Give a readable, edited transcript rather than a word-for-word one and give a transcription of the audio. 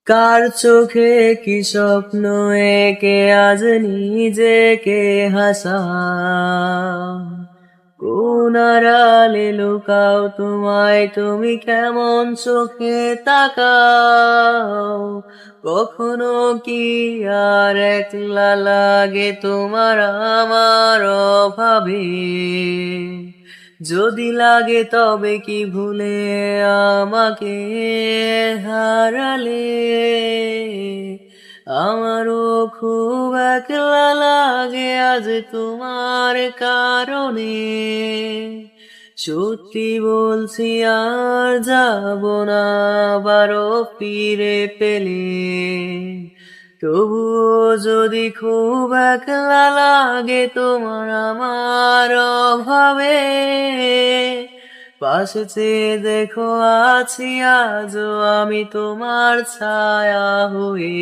কার চোখে কি স্বপ্ন এঁকে আজ নিজেকে হাসাও, কোন আড়ালে লুকাও তোমায়, তুমি কেমন চোখে তাকাও। কখনো কি আর একলা লাগে তোমার আমার অভাবে? যদি লাগে তবে কি ভুলে আমাকে হারালে? আমারও খুব একলা লাগে আজ তোমার কারণে। সত্যি বলছি আর যাব না আবারও ফিরে পেলে। তবুও যদি খুব একলা লাগে তোমার আমার অভাবে, পাশে চেয়ে দেখো আছি আজও আমি তোমার ছায়া হয়ে।